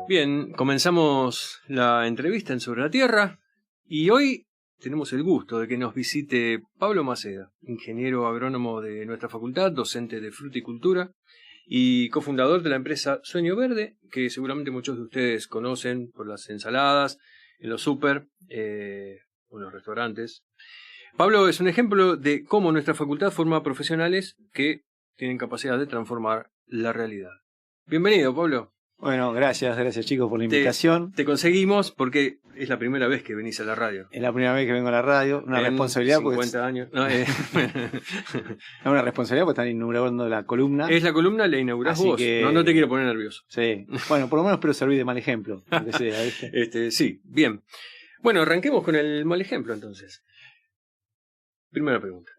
Bien, comenzamos la entrevista en Sobre la Tierra y hoy tenemos el gusto de que nos visite Pablo Maceda, ingeniero agrónomo de nuestra facultad, docente de fruticultura y cofundador de la empresa Sueño Verde, que seguramente muchos de ustedes conocen por las ensaladas, en los súper o en los restaurantes. Pablo es un ejemplo de cómo nuestra facultad forma profesionales que tienen capacidad de transformar la realidad. Bienvenido, Pablo. Bueno, gracias chicos por la invitación. Te conseguimos porque es la primera vez que venís a la radio. Es la primera vez que vengo a la radio, una en responsabilidad 50 porque años. No, una responsabilidad porque están inaugurando la columna. Es la columna, la inaugurás Así vos. que... No te quiero poner nervioso. Sí. Bueno, por lo menos espero servir de mal ejemplo. Sea, ¿viste? Sí, bien. Bueno, arranquemos con el mal ejemplo entonces. Primera pregunta.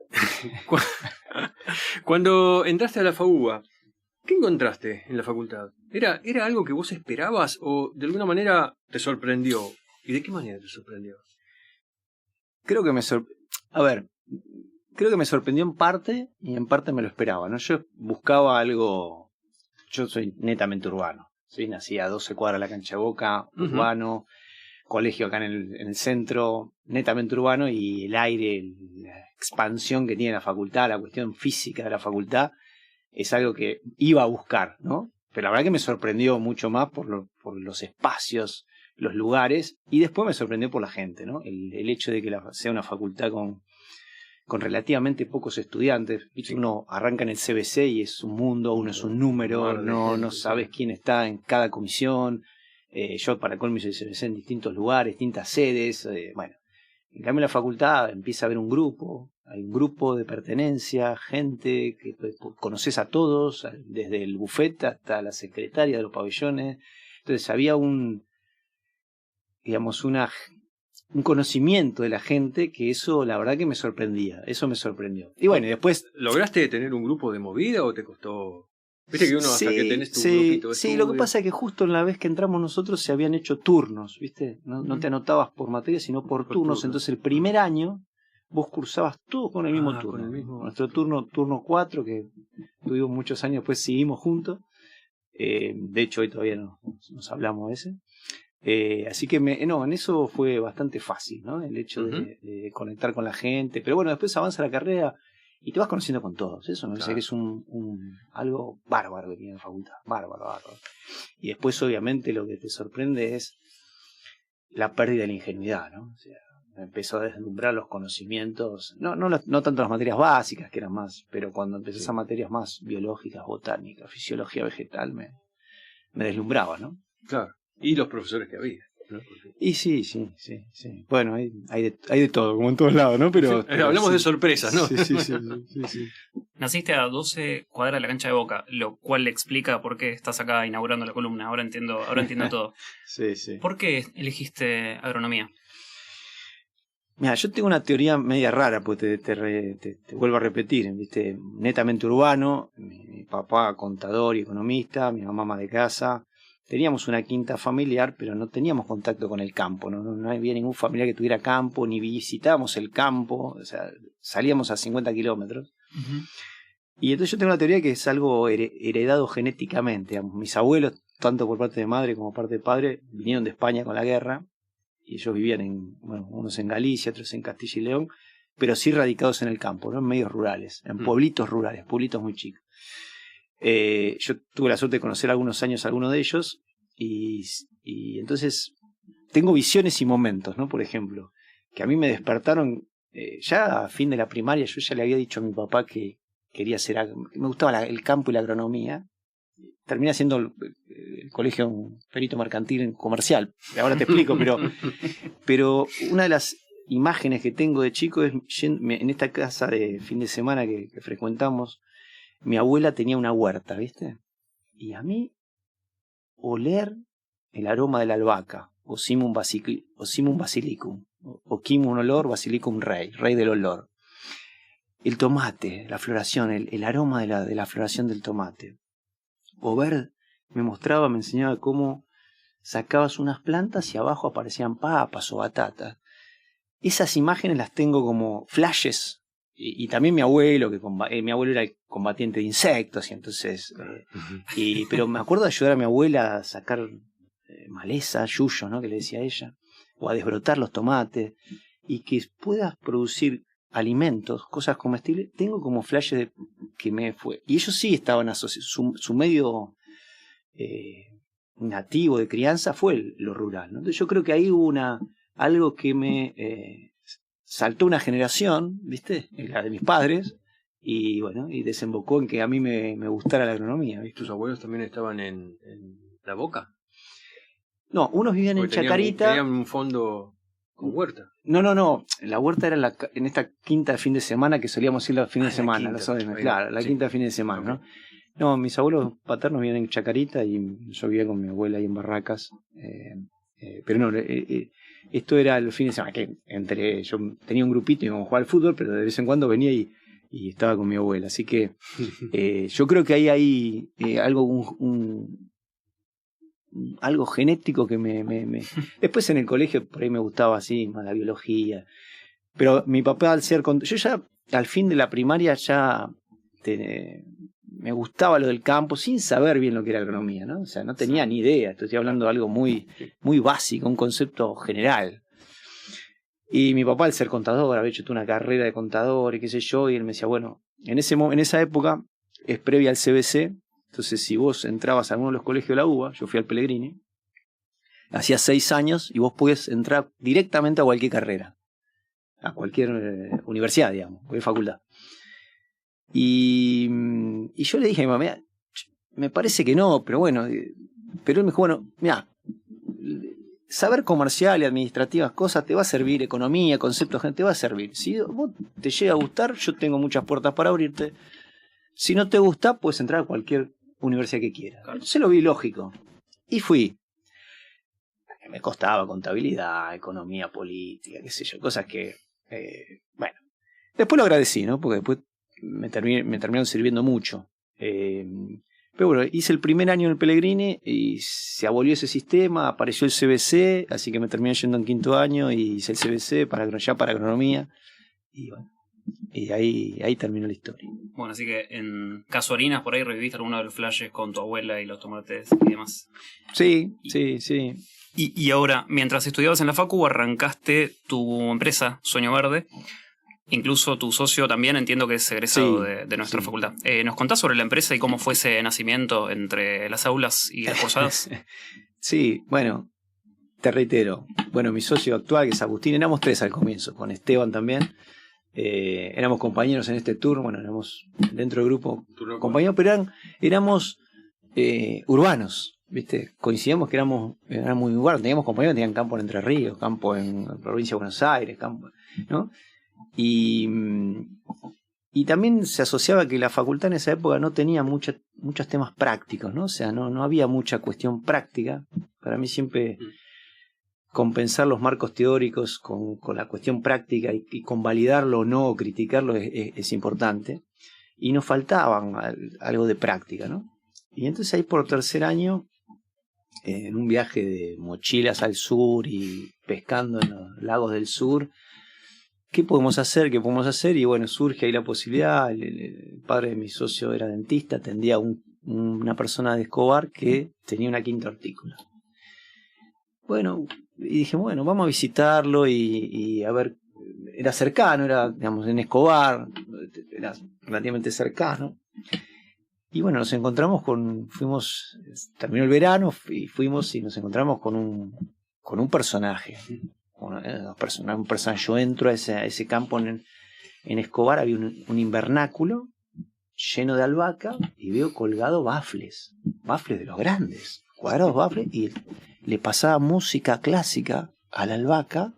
Cuando entraste a la FAUBA, ¿qué encontraste en la facultad? ¿Era algo que vos esperabas o de alguna manera te sorprendió? ¿Y de qué manera te sorprendió? Creo que me sorprendió en parte y en parte me lo esperaba, ¿no? Yo buscaba algo. Yo soy netamente urbano. ¿Sí? Nací a 12 cuadras de la cancha de Boca, urbano, colegio acá en el centro, netamente urbano, y el aire, la expansión que tiene la facultad, la cuestión física de la facultad, es algo que iba a buscar, ¿no? Pero la verdad que me sorprendió mucho más por los espacios, los lugares, y después me sorprendió por la gente, ¿no? El hecho de que sea una facultad con relativamente pocos estudiantes. Uno arranca en el CBC y es un mundo, uno es un número, no sabes quién está en cada comisión. Yo para colmo hice el CBC en distintos lugares, distintas sedes, bueno. En cambio en la facultad empieza a haber un grupo, hay un grupo de pertenencia, gente que conoces a todos, desde el buffet hasta la secretaria de los pabellones. Entonces había un conocimiento de la gente que eso la verdad que me sorprendía, eso me sorprendió. Y bueno, y después... ¿Lograste tener un grupo de movida o te costó...? Viste que uno hasta que tenés tu grupito de estudio. Lo que pasa es que justo en la vez que entramos nosotros se habían hecho turnos, ¿viste? No te anotabas por materia, sino por turnos. Entonces el primer año vos cursabas todo con el mismo turno. Con el mismo... Nuestro turno 4, que tuvimos muchos años, después seguimos juntos. De hecho, hoy todavía nos hablamos de ese. Así que en eso fue bastante fácil, ¿no? El hecho de conectar con la gente. Pero bueno, después avanza la carrera y te vas conociendo con todos. Eso me parece que es algo bárbaro que tiene la facultad. Bárbaro. Y después, obviamente, lo que te sorprende es la pérdida de la ingenuidad, ¿no? O sea, me empezó a deslumbrar los conocimientos, no tanto las materias básicas, que eran más, pero cuando empezás a materias más biológicas, botánicas, fisiología vegetal, me deslumbraba, ¿no? Claro. Y los profesores que había, ¿no? Y sí. Bueno, hay de todo, como en todos lados, ¿no? Pero hablamos de sorpresas, ¿no? Sí. Naciste a 12 cuadras de la cancha de Boca, lo cual le explica por qué estás acá inaugurando la columna. Ahora entiendo todo. Sí. ¿Por qué elegiste agronomía? Mira, yo tengo una teoría media rara, pues te vuelvo a repetir, ¿viste? Netamente urbano, mi papá contador y economista, mi mamá ama de casa. Teníamos una quinta familiar, pero no teníamos contacto con el campo, no había ningún familiar que tuviera campo, ni visitábamos el campo, o sea, salíamos a 50 kilómetros. Y entonces yo tengo una teoría que es algo heredado genéticamente. Mis abuelos, tanto por parte de madre como por parte de padre, vinieron de España con la guerra, y ellos vivían unos en Galicia, otros en Castilla y León, pero sí radicados en el campo, ¿no? En medios rurales, en pueblitos rurales, pueblitos muy chicos. Yo tuve la suerte de conocer algunos años a alguno de ellos y entonces tengo visiones y momentos, ¿no? Por ejemplo, que a mí me despertaron ya a fin de la primaria. Yo ya le había dicho a mi papá que quería me gustaba el campo y la agronomía. Terminé haciendo el colegio un perito mercantil comercial, ahora te explico, pero una de las imágenes que tengo de chico es en esta casa de fin de semana que frecuentamos. Mi abuela tenía una huerta, ¿viste? Y a mí, oler el aroma de la albahaca, Ocimum basilicum, un olor, basilicum rey del olor. El tomate, la floración, el aroma de la floración del tomate. O ver, me enseñaba cómo sacabas unas plantas y abajo aparecían papas o batatas. Esas imágenes las tengo como flashes. Y también mi abuelo, mi abuelo era combatiente de insectos, y entonces pero me acuerdo de ayudar a mi abuela a sacar maleza, yuyo, ¿no? Que le decía ella, o a desbrotar los tomates, y que puedas producir alimentos, cosas comestibles, tengo como flashes de que me fue. Y ellos sí estaban asociados, su medio nativo de crianza fue lo rural, ¿no? Entonces yo creo que ahí hubo algo que me saltó una generación, ¿viste? La de mis padres, y bueno, y desembocó en que a mí me gustara la agronomía, ¿viste? ¿Tus abuelos también estaban en La Boca? No, unos vivían en Chacarita. Tenían un fondo con huerta. No, la huerta era en esta quinta de fin de semana que solíamos ir los fines de semana, la quinta de fin de semana, okay. ¿No? No, mis abuelos paternos vivían en Chacarita y yo vivía con mi abuela ahí en Barracas. Pero no, esto era el fin de semana, que yo tenía un grupito y íbamos a jugar al fútbol, pero de vez en cuando venía y estaba con mi abuela. Así que yo creo que ahí hay algo, algo genético que Después en el colegio por ahí me gustaba así, más la biología. Pero mi papá al ser... Yo ya al fin de la primaria ya... me gustaba lo del campo sin saber bien lo que era agronomía, ¿no? O sea, no tenía ni idea. Estoy hablando de algo muy, muy básico, un concepto general. Y mi papá, al ser contador, había hecho una carrera de contador y qué sé yo, y él me decía, bueno, en esa época es previa al CBC, entonces si vos entrabas a alguno de los colegios de la UBA, yo fui al Pellegrini, hacía 6 años y vos podías entrar directamente a cualquier carrera, a cualquier universidad, digamos, cualquier facultad. Y yo le dije a mi mamá, me parece que no, pero bueno, pero él me dijo, bueno, mira, saber comercial y administrativas cosas te va a servir, economía, conceptos, te va a servir. Si vos te llega a gustar, yo tengo muchas puertas para abrirte. Si no te gusta, puedes entrar a cualquier universidad que quieras. Entonces lo vi lógico. Y fui. Me costaba contabilidad, economía política, qué sé yo, cosas que, bueno, después lo agradecí, ¿no? Porque después me terminaron sirviendo mucho. Pero bueno, hice el primer año en el Pellegrini y se abolió ese sistema, apareció el CBC, así que me terminé yendo en 5º año y hice el CBC para agronomía. Y bueno, y ahí terminó la historia. Bueno, así que en Casuarinas por ahí reviviste alguno de los flashes con tu abuela y los tomates y demás. Sí. Y ahora, mientras estudiabas en la facu, arrancaste tu empresa, Sueño Verde. Incluso tu socio también entiendo que es egresado de nuestra facultad. ¿Nos contás sobre la empresa y cómo fue ese nacimiento entre las aulas y las cursadas? Sí, bueno, te reitero. Bueno, mi socio actual, que es Agustín, éramos 3 al comienzo, con Esteban también. Éramos compañeros en este tour, bueno, éramos dentro del grupo compañeros, pero éramos urbanos, ¿viste? Coincidíamos que éramos muy urbanos, teníamos compañeros que tenían campo en Entre Ríos, campo en la provincia de Buenos Aires, campo, ¿no? Y también se asociaba que la facultad en esa época no tenía muchos temas prácticos, ¿no? O sea, no había mucha cuestión práctica. Para mí siempre compensar los marcos teóricos con la cuestión práctica y convalidarlo o no, o criticarlo es importante. Y nos faltaban algo de práctica, ¿no? Y entonces ahí por 3er año, en un viaje de mochilas al sur y pescando en los lagos del sur, ¿qué podemos hacer? Y bueno, surge ahí la posibilidad. El padre de mi socio era dentista, atendía a una persona de Escobar que tenía una quinta hortícola. Bueno, y dije, bueno, vamos a visitarlo y a ver, era cercano, era, digamos, en Escobar, era relativamente cercano. Y bueno, nos encontramos terminó el verano y fuimos y nos encontramos con un personaje. Un personaje. Yo entro a ese campo en Escobar, había un invernáculo lleno de albahaca y veo colgado bafles de los grandes, cuadrados bafles, y le pasaba música clásica a la albahaca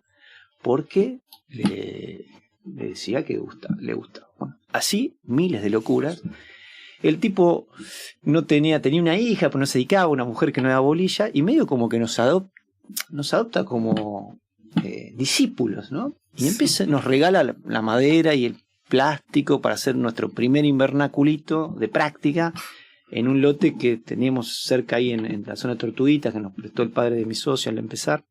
porque le decía que le gustaba. Bueno, así miles de locuras. El tipo tenía una hija, pero no se dedicaba, una mujer que no era bolilla, y medio como que nos adopta como discípulos, ¿no? Y nos regala la madera y el plástico para hacer nuestro primer invernaculito de práctica en un lote que teníamos cerca ahí en la zona de Tortuguitas, que nos prestó el padre de mi socio al empezar.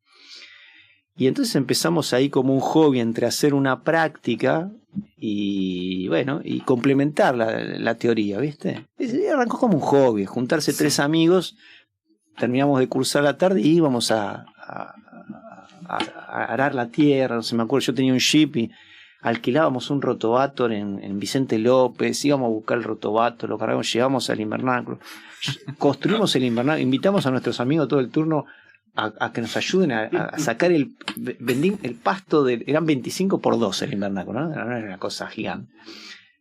Y entonces empezamos ahí como un hobby entre hacer una práctica y bueno, y complementar la teoría, ¿viste? Y arrancó como un hobby, juntarse 3 amigos terminamos de cursar la tarde y íbamos a arar la tierra, no sé, me acuerdo, yo tenía un jeep y alquilábamos un rotovator en Vicente López, íbamos a buscar el rotovator, lo cargamos, llegamos al invernáculo, construimos el invernáculo, invitamos a nuestros amigos todo el turno a que nos ayuden a sacar el pasto, eran 25 por 12 el invernáculo, ¿no? Era una cosa gigante.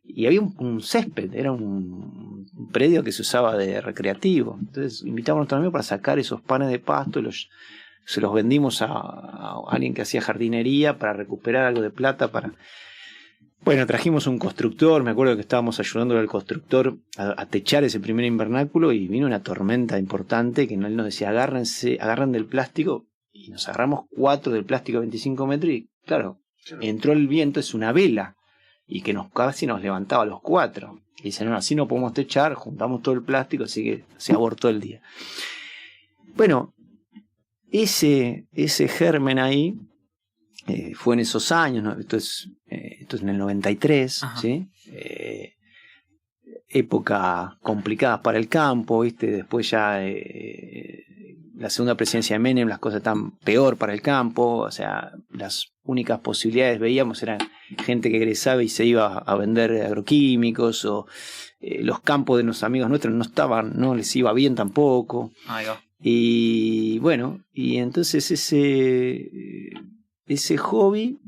Y había un césped, era un predio que se usaba de recreativo. Entonces invitamos a nuestros amigos para sacar esos panes de pasto, se los vendimos a alguien que hacía jardinería para recuperar algo de plata para... Bueno, trajimos un constructor, me acuerdo que estábamos ayudándole al constructor a techar ese primer invernáculo y vino una tormenta importante que él nos decía, agarren del plástico, y nos agarramos 4 del plástico a 25 metros y claro, entró el viento, es una vela, y que casi nos levantaba a los 4. Y dicen, no, así no podemos techar, juntamos todo el plástico, así que se abortó el día. Bueno, ese germen ahí fue en esos años, ¿no? Esto es en el 93, ¿sí? Época complicada para el campo, ¿viste? Después ya la segunda presidencia de Menem, las cosas están peor para el campo, o sea, las únicas posibilidades veíamos eran gente que egresaba y se iba a vender agroquímicos, o los campos de los amigos nuestros no les iba bien tampoco. Ahí va. Y bueno, y entonces ese hobby,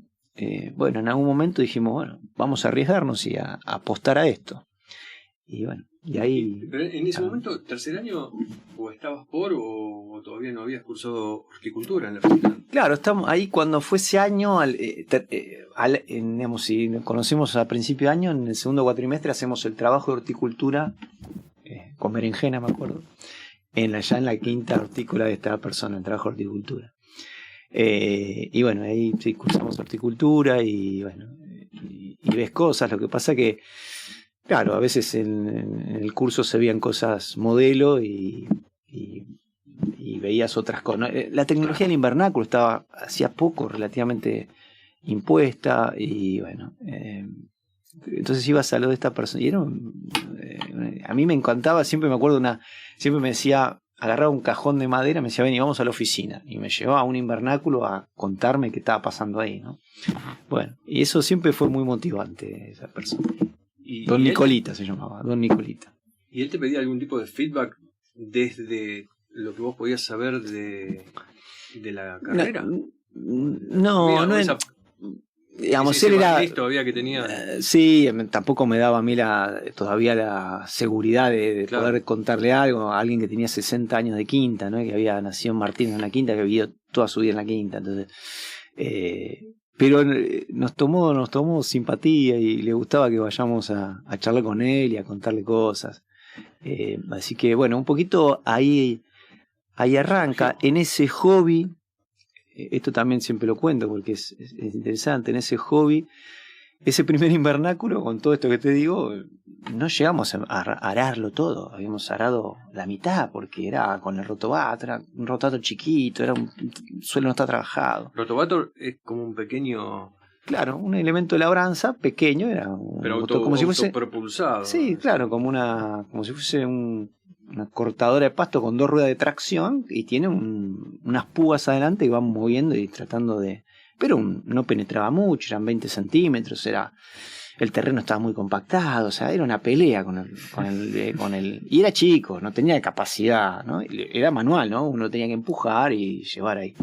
bueno, en algún momento dijimos, bueno, vamos a arriesgarnos y a apostar a esto. Y bueno, y ahí... Pero en ese momento, ¿tercer año o estabas o todavía no habías cursado horticultura en la facultad? Claro, estamos ahí cuando fue ese año, digamos, si nos conocemos a principio de año, en el segundo cuatrimestre hacemos el trabajo de horticultura, con berenjena me acuerdo, allá en la quinta hortícola de esta persona, en trabajo de horticultura. Y bueno, ahí sí cursamos horticultura y bueno, y ves cosas, lo que pasa que, claro, a veces en el curso se veían cosas modelo y veías otras cosas. La tecnología del invernáculo estaba hacía poco relativamente impuesta y bueno, entonces ibas a lo de esta persona y a mí me encantaba, siempre me acuerdo siempre me decía, agarraba un cajón de madera, me decía, ven y vamos a la oficina, y me llevaba a un invernáculo a contarme qué estaba pasando ahí, ¿no? Bueno, y eso siempre fue muy motivante, esa persona. Don Nicolita se llamaba, Don Nicolita. ¿Y él te pedía algún tipo de feedback desde lo que vos podías saber de la carrera? No es... Digamos, él era... todavía que tenía... sí, tampoco me daba a mí todavía la seguridad de claro, poder contarle algo a alguien que tenía 60 años de quinta, ¿no? Que había nacido en Martínez en la quinta, que vivió toda su vida en la quinta. Entonces, pero nos tomó simpatía y le gustaba que vayamos a charlar con él y a contarle cosas. Así que bueno, un poquito ahí arranca en ese hobby. Esto también siempre lo cuento porque es interesante. En ese hobby, ese primer invernáculo, con todo esto que te digo, no llegamos a ararlo todo. Habíamos arado la mitad porque era con el rotovator, era un rotovator chiquito, era un suelo no está trabajado. Rotovator es como un pequeño... Claro, un elemento de labranza pequeño, era como si fuese propulsado. Sí, claro, como si fuese una cortadora de pasto con 2 ruedas de tracción y tiene unas púas adelante que van moviendo y tratando de... Pero no penetraba mucho, eran 20 centímetros, el terreno estaba muy compactado, o sea, era una pelea con el y era chico, no tenía capacidad, ¿no? Era manual, ¿no? Uno tenía que empujar y llevar ahí.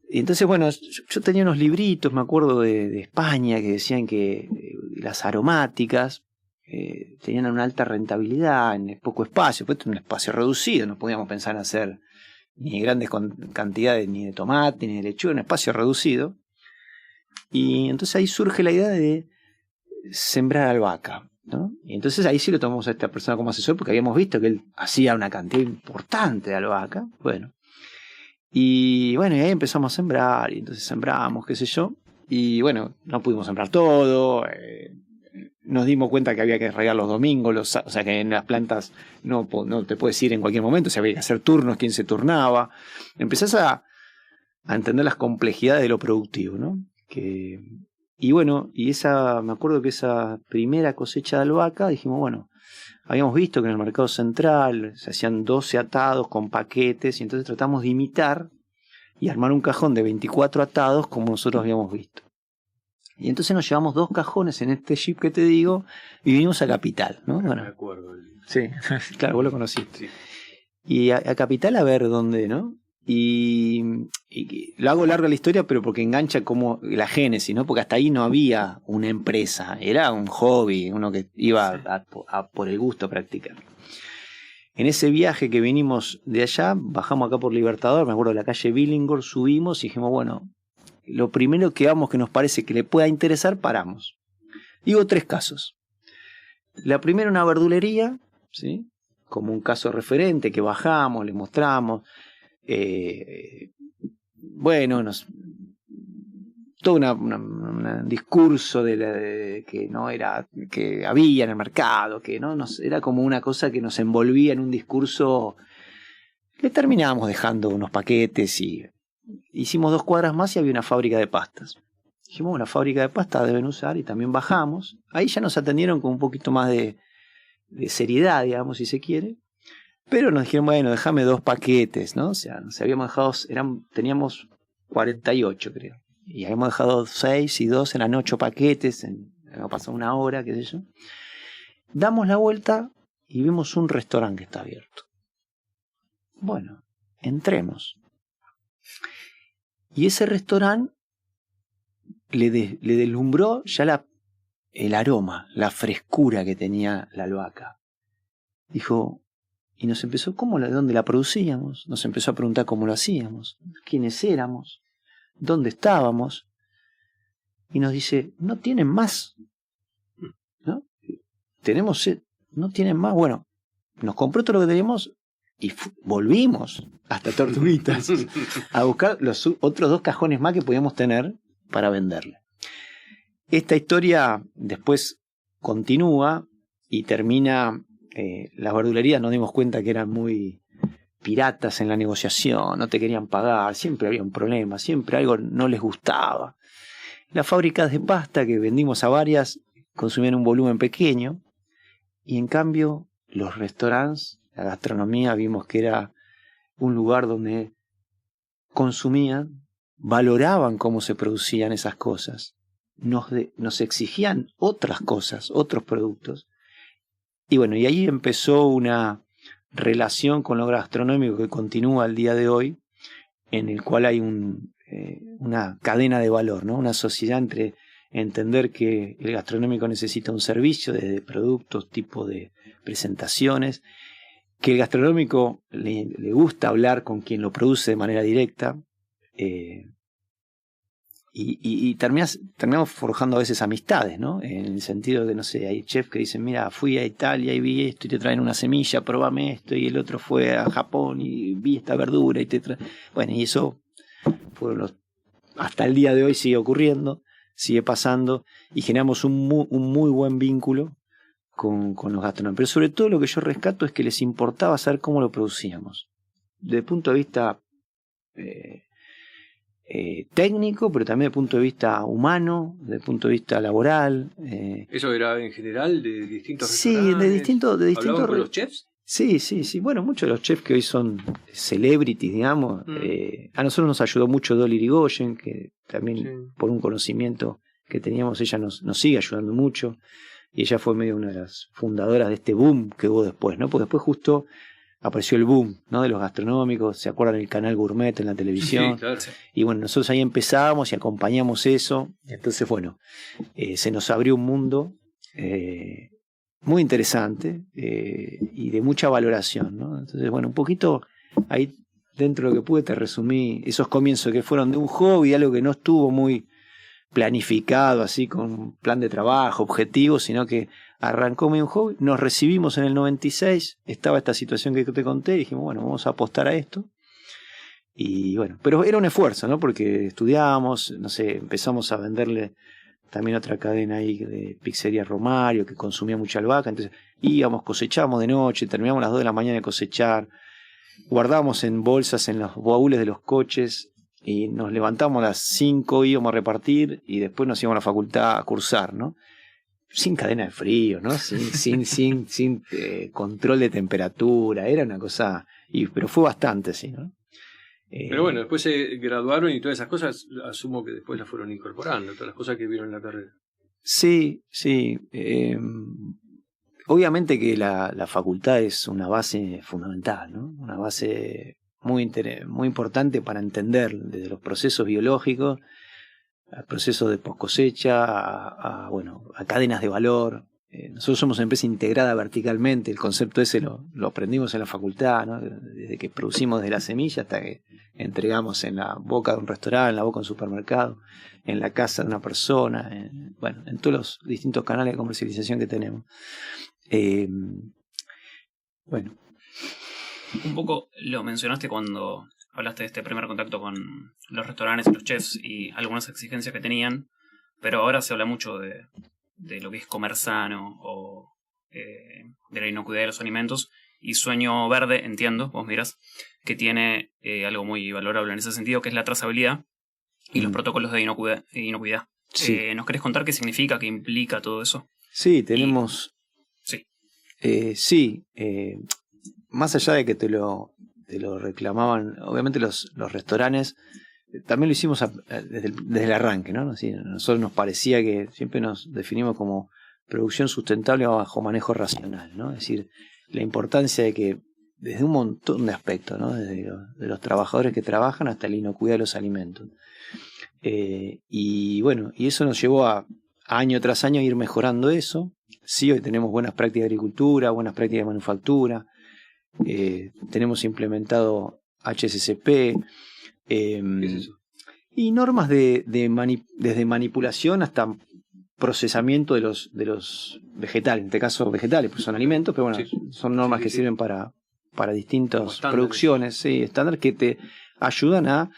Y entonces, bueno, yo tenía unos libritos, me acuerdo de España, que decían que las aromáticas tenían una alta rentabilidad en poco espacio, pues un espacio reducido, no podíamos pensar en hacer ni grandes cantidades ni de tomate ni de lechuga, un espacio reducido. Y entonces ahí surge la idea de sembrar albahaca, ¿no? Y entonces ahí sí lo tomamos a esta persona como asesor porque habíamos visto que él hacía una cantidad importante de albahaca. Bueno, y bueno, y ahí empezamos a sembrar, y entonces sembramos, qué sé yo, y bueno, no pudimos sembrar todo. Nos dimos cuenta que había que regar los domingos, o sea que en las plantas no te puedes ir en cualquier momento, o sea, había que hacer turnos, quién se turnaba. Empezás a entender las complejidades de lo productivo, ¿no? Y bueno, me acuerdo que esa primera cosecha de albahaca, dijimos, bueno, habíamos visto que en el mercado central se hacían 12 atados con paquetes, y entonces tratamos de imitar y armar un cajón de 24 atados como nosotros habíamos visto. Y entonces nos llevamos 2 cajones en este jeep que te digo y vinimos a Capital, ¿no? Bueno, me acuerdo. Sí, claro, vos lo conociste. Sí. Y a Capital a ver dónde, ¿no? Y lo hago larga la historia, pero porque engancha como la génesis, ¿no? Porque hasta ahí no había una empresa, era un hobby, uno que iba a por el gusto a practicar. En ese viaje que vinimos de allá, bajamos acá por Libertador, me acuerdo de la calle Billinghurst, subimos y dijimos, bueno, lo primero que vamos que nos parece que le pueda interesar, paramos. Y hubo 3 casos. La primera, una verdulería, ¿sí? Como un caso referente que bajamos, le mostramos. Bueno, todo un discurso que no era, que había en el mercado, que no era como una cosa que nos envolvía en un discurso. Le terminábamos dejando unos paquetes y hicimos 2 cuadras más y había una fábrica de pastas. Dijimos, bueno, la fábrica de pastas deben usar, y también bajamos. Ahí ya nos atendieron con un poquito más de seriedad, digamos, si se quiere. Pero nos dijeron, bueno, déjame 2 paquetes, ¿no? O sea, nos habíamos dejado, teníamos 48, creo. Y habíamos dejado 6 y 2, eran 8 paquetes, había pasado 1 hora, qué sé yo. Damos la vuelta y vimos un restaurante que está abierto. Bueno, entremos. Y ese restaurante le deslumbró ya el aroma, la frescura que tenía la albahaca. Dijo, y nos empezó, ¿de dónde la producíamos? Nos empezó a preguntar cómo lo hacíamos, quiénes éramos, dónde estábamos. Y nos dice, ¿no tienen más? ¿No? ¿No tienen más? Bueno, nos compró todo lo que teníamos y volvimos hasta Tortuguitas a buscar los otros 2 cajones más que podíamos tener para venderle. Esta historia después continúa y termina. Las verdulerías nos dimos cuenta que eran muy piratas en la negociación, no te querían pagar, siempre había un problema, siempre algo no les gustaba. Las fábricas de pasta, que vendimos a varias, consumían un volumen pequeño, y en cambio los restaurantes, la gastronomía, vimos que era un lugar donde consumían, valoraban cómo se producían esas cosas, nos exigían otras cosas, otros productos. Y bueno, y ahí empezó una relación con lo gastronómico que continúa al día de hoy, en el cual hay una cadena de valor, ¿no? Una sociedad entre entender que el gastronómico necesita un servicio, desde productos, tipo de presentaciones, que el gastronómico le gusta hablar con quien lo produce de manera directa, y terminamos forjando a veces amistades, ¿no? En el sentido de, no sé, hay chefs que dicen, mira, fui a Italia y vi esto y te traen una semilla, probame esto, y el otro fue a Japón y vi esta verdura y te traen. Bueno, y eso hasta el día de hoy sigue ocurriendo, sigue pasando, y generamos un muy buen vínculo con los gastronómicos. Pero sobre todo lo que yo rescato es que les importaba saber cómo lo producíamos. Desde el punto de vista técnico, pero también desde el punto de vista humano, desde el punto de vista laboral. ¿Eso era en general de distintos restaurantes? Sí, de distintos. ¿Hablaban con los chefs? Sí. Bueno, muchos de los chefs que hoy son celebrities, digamos. A nosotros nos ayudó mucho Dolly Irigoyen, que también por un conocimiento que teníamos, ella nos sigue ayudando mucho. Y ella fue medio una de las fundadoras de este boom que hubo después, ¿no? Porque después justo apareció el boom, ¿no? De los gastronómicos, ¿se acuerdan del canal Gourmet en la televisión? Sí, claro. Y bueno, nosotros ahí empezamos y acompañamos eso. Entonces, bueno, se nos abrió un mundo muy interesante y de mucha valoración, ¿no? Entonces, bueno, un poquito ahí dentro de lo que pude te resumí esos comienzos que fueron de un hobby, algo que no estuvo muy planificado así con un plan de trabajo, objetivos, sino que arrancó medio un hobby. Nos recibimos en el 96, estaba esta situación que te conté, y dijimos, bueno, vamos a apostar a esto. Y bueno, pero era un esfuerzo, ¿no? Porque estudiábamos, no sé, empezamos a venderle también otra cadena ahí de pizzería Romario, que consumía mucha albahaca, entonces íbamos, cosechábamos de noche, terminábamos a las 2 de la mañana de cosechar, guardábamos en bolsas en los baúles de los coches, y nos levantamos a las 5, íbamos a repartir, y después nos íbamos a la facultad a cursar, ¿no? sin cadena de frío, ¿no? Sin control de temperatura, era una cosa, pero fue bastante, sí, ¿no? Pero bueno, después se graduaron y todas esas cosas, asumo que después las fueron incorporando, todas las cosas que vieron en la carrera. Sí. Obviamente que la facultad es una base fundamental, ¿no? Una base muy importante para entender desde los procesos biológicos, al proceso de post cosecha, a cadenas de valor. Nosotros somos una empresa integrada verticalmente, el concepto ese lo aprendimos en la facultad, ¿no? Desde que producimos de la semilla hasta que entregamos en la boca de un restaurante, en la boca de un supermercado, en la casa de una persona, en todos los distintos canales de comercialización que tenemos. Un poco lo mencionaste cuando hablaste de este primer contacto con los restaurantes y los chefs y algunas exigencias que tenían, pero ahora se habla mucho de lo que es comer sano o de la inocuidad de los alimentos, y Sueño Verde, entiendo, vos miras, que tiene algo muy valorable en ese sentido, que es la trazabilidad y los protocolos de inocuidad. Sí. ¿Nos querés contar qué significa, qué implica todo eso? Sí, tenemos... más allá de que te lo reclamaban, obviamente los restaurantes, también lo hicimos desde el arranque, ¿no? Así, a nosotros nos parecía que siempre nos definimos como producción sustentable bajo manejo racional, ¿no? Es decir, la importancia de que desde un montón de aspectos, ¿no? Desde los trabajadores que trabajan hasta la inocuidad de los alimentos. Y eso nos llevó a año tras año a ir mejorando eso. Sí, hoy tenemos buenas prácticas de agricultura, buenas prácticas de manufactura, tenemos implementado HACCP, ¿Qué es eso? Y normas desde manipulación hasta procesamiento de los vegetales, en este caso vegetales, pues son alimentos, pero bueno, sí, son normas que sirven para distintas producciones, sí, estándar, que te ayudan a,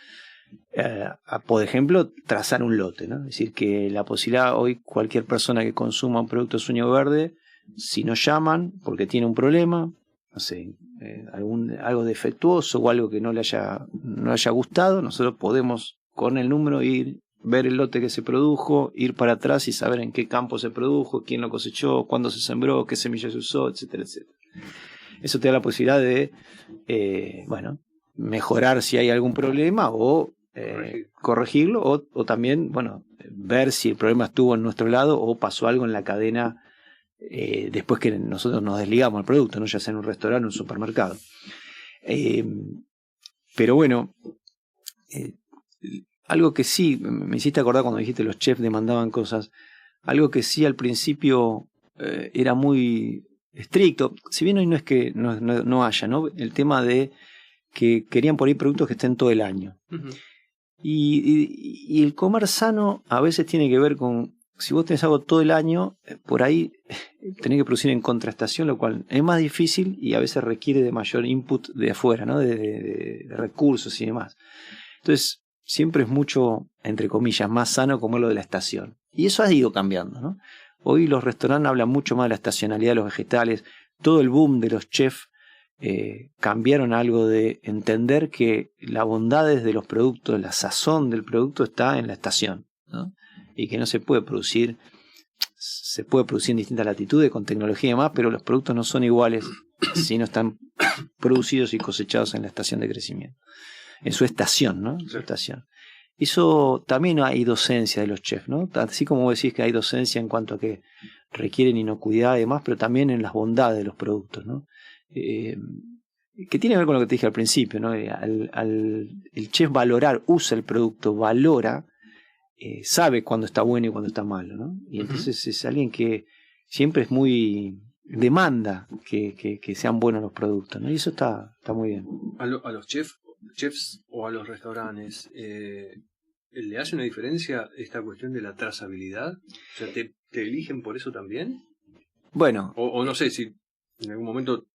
por ejemplo, trazar un lote, ¿no? Es decir, que la posibilidad hoy, cualquier persona que consuma un producto Sueño Verde, si nos llaman porque tiene un problema, no sé, algo defectuoso o algo que no le haya gustado, nosotros podemos con el número ver el lote que se produjo, ir para atrás y saber en qué campo se produjo, quién lo cosechó, cuándo se sembró, qué semillas se usó, etcétera, etcétera. Eso te da la posibilidad de mejorar si hay algún problema o corregirlo, o también ver si el problema estuvo en nuestro lado o pasó algo en la cadena después que nosotros nos desligamos del producto, ¿no? Ya sea en un restaurante o en un supermercado. Pero bueno, algo que sí, me hiciste acordar cuando dijiste los chefs demandaban cosas, algo que sí al principio era muy estricto, si bien hoy no es que no haya, ¿no? El tema de que querían por ahí productos que estén todo el año. Uh-huh. Y el comer sano a veces tiene que ver con, si vos tenés algo todo el año, por ahí tenés que producir en contraestación, lo cual es más difícil y a veces requiere de mayor input de afuera, ¿no? De recursos y demás. Entonces, siempre es mucho, entre comillas, más sano comerlo de la estación. Y eso ha ido cambiando, ¿no? Hoy los restaurantes hablan mucho más de la estacionalidad de los vegetales. Todo el boom de los chefs cambiaron algo de entender que las bondades de los productos, la sazón del producto está en la estación, ¿no? Y que no se puede producir en distintas latitudes con tecnología y demás, pero los productos no son iguales si no están producidos y cosechados en la estación de crecimiento, en su estación, ¿no? En su estación. Eso también hay docencia de los chefs, ¿no? Así como vos decís que hay docencia en cuanto a que requieren inocuidad y demás, pero también en las bondades de los productos, ¿no? Que tiene que ver con lo que te dije al principio, ¿no? El chef usa el producto, valora, sabe cuándo está bueno y cuándo está malo, ¿no? Y entonces es alguien que siempre es muy demanda que sean buenos los productos, ¿no? Y eso está muy bien. A los chefs o a los restaurantes, ¿le hace una diferencia esta cuestión de la trazabilidad? O sea, ¿te eligen por eso también? Bueno. O no sé si en algún momento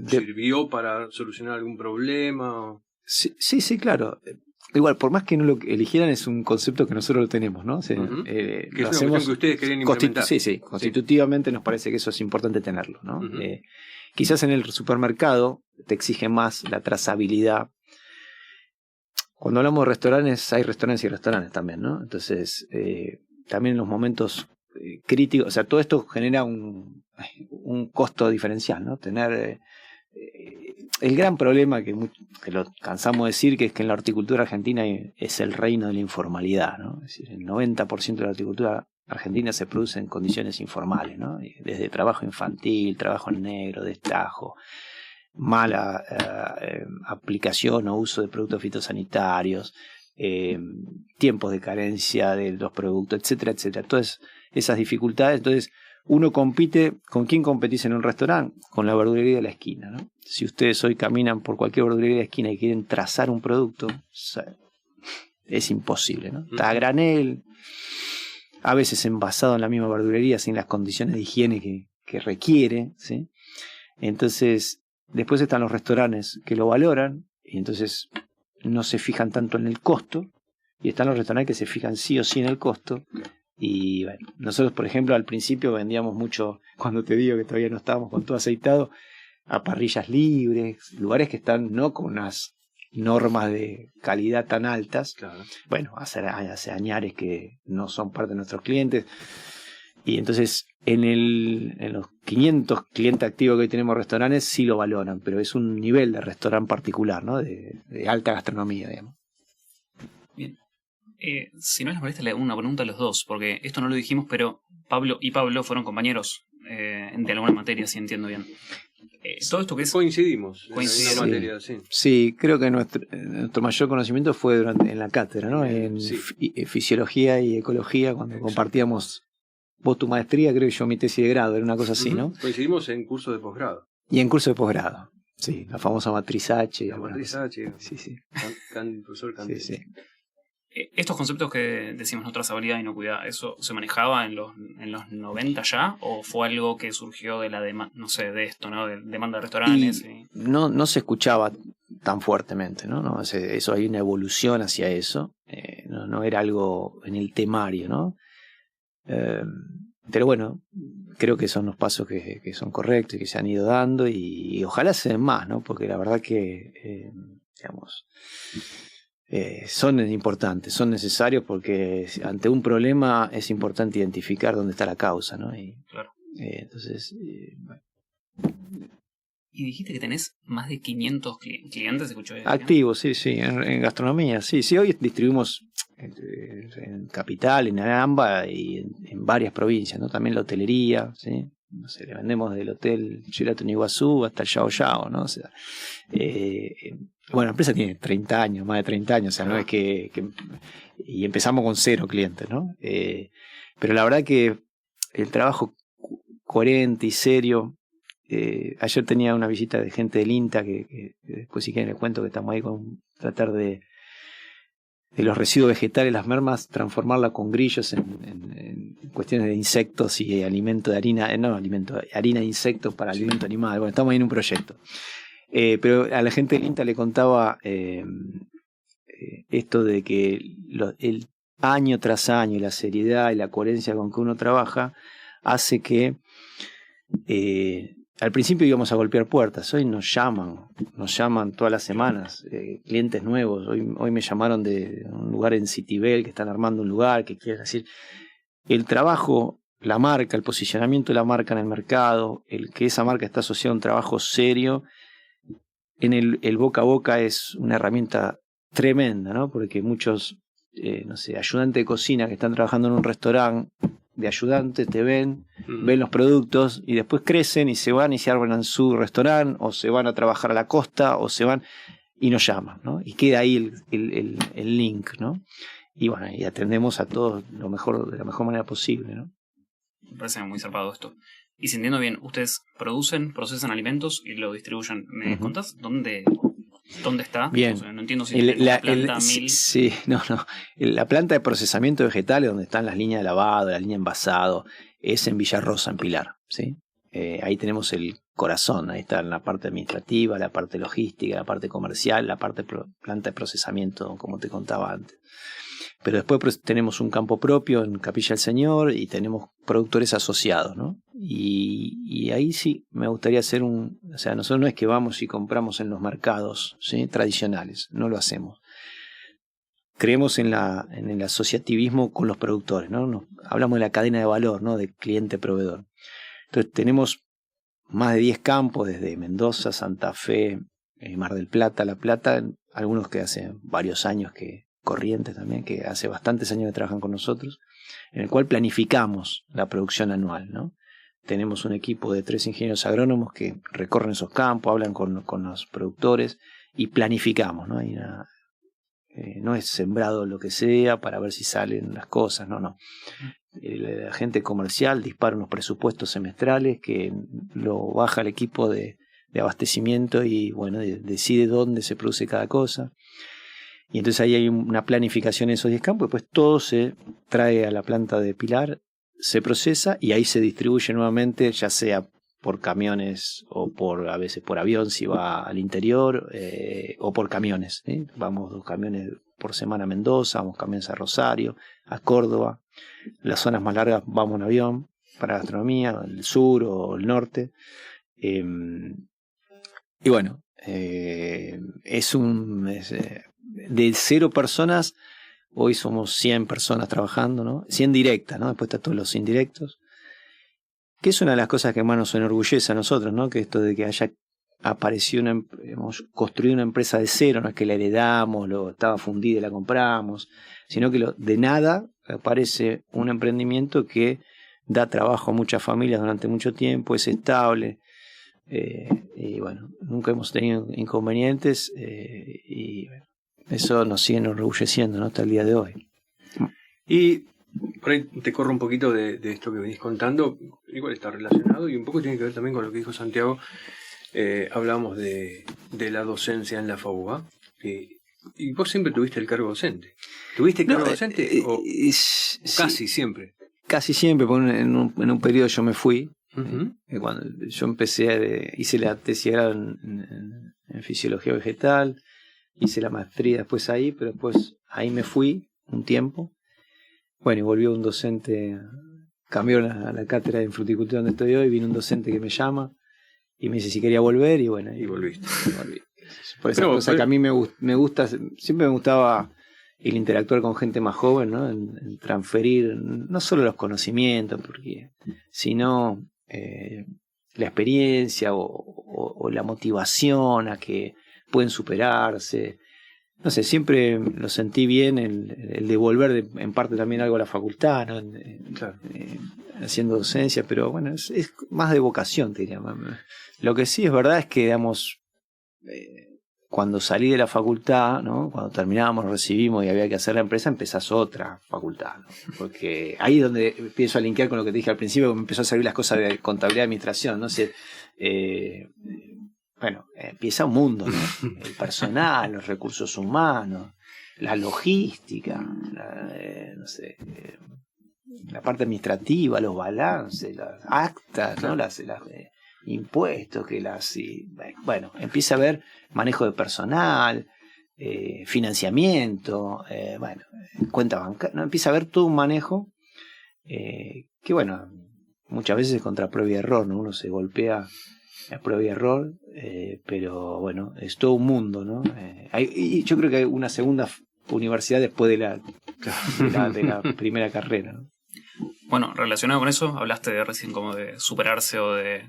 sirvió para solucionar algún problema. Sí, claro. Igual, por más que no lo eligieran, es un concepto que nosotros lo tenemos, ¿no? O sea, que es una cuestión que ustedes querían implementar. Sí, constitutivamente nos parece que eso es importante tenerlo, ¿no? Quizás en el supermercado te exige más la trazabilidad. Cuando hablamos de restaurantes, hay restaurantes y restaurantes también, ¿no? Entonces, también en los momentos crítico, o sea, todo esto genera un costo diferencial, ¿no? Tener el gran problema que lo cansamos de decir, que es que en la horticultura argentina es el reino de la informalidad, ¿no? Es decir, el 90% de la horticultura argentina se produce en condiciones informales, ¿no? Desde trabajo infantil, trabajo en negro, destajo, mala aplicación o uso de productos fitosanitarios, tiempos de carencia de los productos, etcétera, etcétera. Todas esas dificultades. Entonces, uno compite. ¿Con quién competís en un restaurante? Con la verdulería de la esquina, ¿no? Si ustedes hoy caminan por cualquier verdulería de la esquina y quieren trazar un producto, es imposible, ¿no? Está a granel, a veces envasado en la misma verdulería sin las condiciones de higiene que requiere, ¿sí? Entonces, después están los restaurantes que lo valoran y entonces no se fijan tanto en el costo, y están los restaurantes que se fijan sí o sí en el costo. Y bueno, nosotros, por ejemplo, al principio vendíamos mucho, cuando te digo que todavía no estábamos con todo aceitado, a parrillas libres, lugares que están no con unas normas de calidad tan altas. Claro. Bueno, hace añares que no son parte de nuestros clientes. Y entonces en los 500 clientes activos que hoy tenemos restaurantes sí lo valoran, pero es un nivel de restaurante particular, ¿no? De alta gastronomía, digamos. Bien. Si no les molesta, le hago una pregunta a los dos, porque esto no lo dijimos, pero Pablo y Pablo fueron compañeros de alguna materia, si entiendo bien. Todo esto que es... Coincidimos en Coincidieron. una materia, sí. Sí, creo que nuestro mayor conocimiento fue en la cátedra, ¿no? En fisiología y ecología, cuando compartíamos, vos tu maestría, creo que yo mi tesis de grado, era una cosa así, ¿no? Coincidimos en curso de posgrado. Y en curso de posgrado, sí, la famosa matriz H. La matriz H. Sí, sí. Profesor Candel. Sí, sí. Estos conceptos que decimos, no trazabilidad, inocuidad, ¿eso se manejaba en los 90 ya? ¿O fue algo que surgió de la demanda, no sé, de esto, ¿no? De demanda de restaurantes? No se escuchaba tan fuertemente, ¿no? Eso hay una evolución hacia eso. No era algo en el temario, ¿no? Pero bueno, creo que son los pasos que son correctos y que se han ido dando, y ojalá se den más, ¿no? Porque la verdad que, digamos... son importantes, son necesarios, porque ante un problema es importante identificar dónde está la causa, ¿no? Claro. Entonces, bueno. Y dijiste que tenés más de 500 clientes, ¿escuchó? Activos, sí, en gastronomía, sí. Hoy distribuimos en Capital, en Aramba y en varias provincias, ¿no? También la hotelería, ¿sí? No sé, le vendemos del hotel Sheraton Iguazú hasta el Yao Yao, ¿no? O sea, bueno, la empresa tiene 30 años, más de 30 años, o sea, no es que y empezamos con 0 clientes, ¿no? Pero la verdad que el trabajo coherente y serio. Ayer tenía una visita de gente del INTA, que después si quieren les cuento que estamos ahí con tratar de los residuos vegetales, las mermas, transformarla con grillos en cuestiones de insectos y alimento de harina, harina de insectos para alimento animal. Bueno, estamos ahí en un proyecto. Pero a la gente del INTA le contaba esto de que el año tras año, la seriedad y la coherencia con que uno trabaja hace que al principio íbamos a golpear puertas, hoy nos llaman todas las semanas, clientes nuevos. Hoy me llamaron de un lugar en Citibel, que están armando un lugar, que quiere decir, el trabajo, la marca, el posicionamiento de la marca en el mercado, el que esa marca está asociada a un trabajo serio, en el boca a boca es una herramienta tremenda, ¿no? Porque muchos, ayudantes de cocina que están trabajando en un restaurante, de ayudantes, te ven los productos y después crecen y se van y se arman su restaurante, o se van a trabajar a la costa, o se van y nos llaman, ¿no? Y queda ahí el link, ¿no? Y bueno, y atendemos a todos de la mejor manera posible, ¿no? Me parece muy zarpado esto. Y si entiendo bien, ustedes producen, procesan alimentos y lo distribuyen. ¿Me contás dónde está? Bien. O sea, no entiendo si la planta 1000. Sí, no. La planta de procesamiento de vegetales, donde están las líneas de lavado, la línea de envasado, es en Villarrosa, en Pilar, ¿sí? Ahí tenemos el corazón, ahí está la parte administrativa, la parte logística, la parte comercial, la parte planta de procesamiento, como te contaba antes. Pero después tenemos un campo propio en Capilla del Señor y tenemos productores asociados, ¿no? Y ahí sí me gustaría hacer o sea, nosotros no es que vamos y compramos en los mercados, ¿sí?, tradicionales, no lo hacemos. creemos en el asociativismo con los productores, ¿no? Hablamos de la cadena de valor, ¿no? De cliente-proveedor. Entonces tenemos más de 10 campos, desde Mendoza, Santa Fe, Mar del Plata, La Plata, algunos que hace varios años, Corrientes también, que hace bastantes años que trabajan con nosotros, en el cual planificamos la producción anual, ¿no? Tenemos un equipo de 3 ingenieros agrónomos que recorren esos campos, hablan con los productores y planificamos, ¿no? No es sembrado lo que sea para ver si salen las cosas, no. La gente comercial dispara unos presupuestos semestrales que lo baja el equipo de abastecimiento y bueno, decide dónde se produce cada cosa. Y entonces ahí hay una planificación en esos 10 campos, y pues todo se trae a la planta de Pilar, se procesa y ahí se distribuye nuevamente, ya sea por camiones o a veces por avión si va al interior, o por camiones, ¿sí? Vamos 2 camiones por semana a Mendoza, vamos camiones a Rosario, a Córdoba. Las zonas más largas vamos en avión para gastronomía, el sur o el norte. Y bueno, de 0 personas, hoy somos 100 personas trabajando, ¿no? 100 directas, ¿no? Después están todos los indirectos. Que es una de las cosas que más nos enorgullece a nosotros, ¿no? Que esto de que haya aparecido hemos construido una empresa de cero, no es que la heredamos, estaba fundida y la compramos, sino que de nada aparece un emprendimiento que da trabajo a muchas familias durante mucho tiempo, es estable, y bueno, nunca hemos tenido inconvenientes, y eso nos sigue enorgulleciendo, ¿no? Hasta el día de hoy. Y por ahí te corro un poquito de esto que venís contando, igual está relacionado y un poco tiene que ver también con lo que dijo Santiago. Hablamos de la docencia en la FAUBA, y vos siempre tuviste el cargo docente. ¿Tuviste cargo docente o casi siempre? Casi siempre, porque en un periodo yo me fui. Uh-huh. Cuando yo empecé, hice la tesis de grado en fisiología vegetal, hice la maestría después ahí, pero después ahí me fui un tiempo. Bueno, y volvió un docente, cambió la cátedra de fruticultura donde estoy hoy, vino un docente que me llama y me dice si quería volver, y bueno, y volviste. Volví. Por esa cosa que a mí me gusta, siempre me gustaba el interactuar con gente más joven, ¿no? En transferir no solo los conocimientos, sino la experiencia o la motivación a que pueden superarse. No sé, siempre lo sentí bien el devolver en parte también algo a la facultad, ¿no? Claro. Haciendo docencia, pero bueno, es más de vocación, te diría. Lo que sí es verdad es que, digamos, cuando salí de la facultad, ¿no? Cuando terminábamos, recibimos y había que hacer la empresa, empezás otra facultad, ¿no? Porque ahí es donde empiezo a linkear con lo que te dije al principio, que me empezó a servir las cosas de contabilidad y administración, ¿no? Bueno, empieza un mundo, ¿no? El personal, los recursos humanos, la logística, no sé, la parte administrativa, los balances, las actas, ¿no? Las impuestos, bueno, empieza a haber manejo de personal, financiamiento, bueno, cuenta bancaria, ¿no? Empieza a haber todo un manejo que, bueno, muchas veces es contra prueba y error, ¿no? Uno se golpea a prueba y error, pero bueno, es todo un mundo, ¿no? Y yo creo que hay una segunda universidad después de la primera carrera, ¿no? Bueno, relacionado con eso, hablaste recién como de superarse o de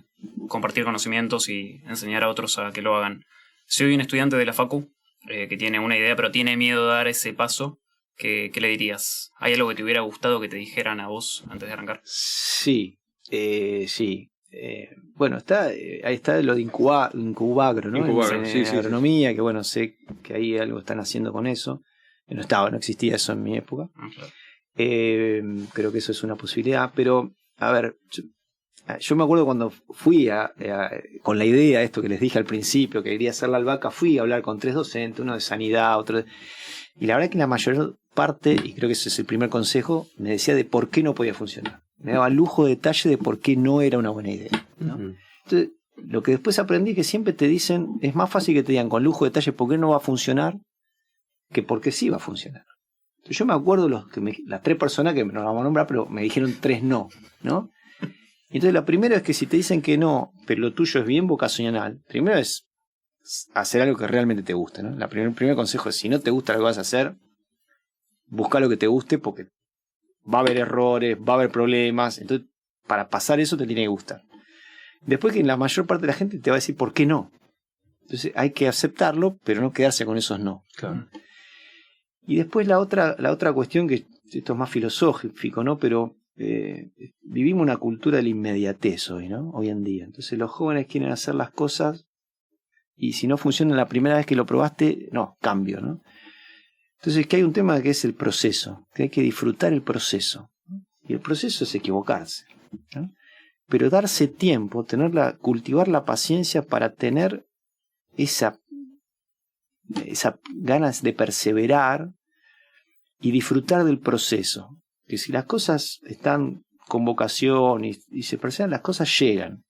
compartir conocimientos y enseñar a otros a que lo hagan. Si hoy un estudiante de la Facu que tiene una idea pero tiene miedo de dar ese paso, ¿qué le dirías? ¿Hay algo que te hubiera gustado que te dijeran a vos antes de arrancar? Sí. Bueno, ahí está lo de Incubagro, ¿no? Incubagro, en agronomía, sí. Que bueno, sé que ahí algo están haciendo con eso. No existía eso en mi época. Claro. Creo que eso es una posibilidad, pero a ver, yo me acuerdo cuando fui con la idea, esto que les dije al principio, que quería hacer la albahaca, fui a hablar con 3 docentes, uno de sanidad, otro y la verdad que la mayor parte, y creo que ese es el primer consejo, me decía de por qué no podía funcionar. Me daba lujo de detalle de por qué no era una buena idea, ¿no? Uh-huh. Entonces, lo que después aprendí que siempre te dicen, es más fácil que te digan con lujo de detalle por qué no va a funcionar que por qué sí va a funcionar. Entonces, yo me acuerdo las 3 personas que no las vamos a nombrar, pero me dijeron 3 no, ¿no? Entonces, la primera es que si te dicen que no, pero lo tuyo es bien vocacional, primero es hacer algo que realmente te gusta, ¿no? El primer consejo es, si no te gusta lo que vas a hacer, busca lo que te guste porque va a haber errores, va a haber problemas. Entonces, para pasar eso te tiene que gustar. Después que la mayor parte de la gente te va a decir por qué no. Entonces hay que aceptarlo, pero no quedarse con esos no. Claro. Y después la otra cuestión, que esto es más filosófico, ¿no? Pero vivimos una cultura de la inmediatez hoy, ¿no? Hoy en día. Entonces los jóvenes quieren hacer las cosas y si no funciona la primera vez que lo probaste, no, cambio, ¿no? Entonces que hay un tema que es el proceso, que hay que disfrutar el proceso. Y el proceso es equivocarse, ¿no? Pero darse tiempo, cultivar la paciencia para tener esa ganas de perseverar y disfrutar del proceso. Que si las cosas están con vocación y se perseveran, las cosas llegan,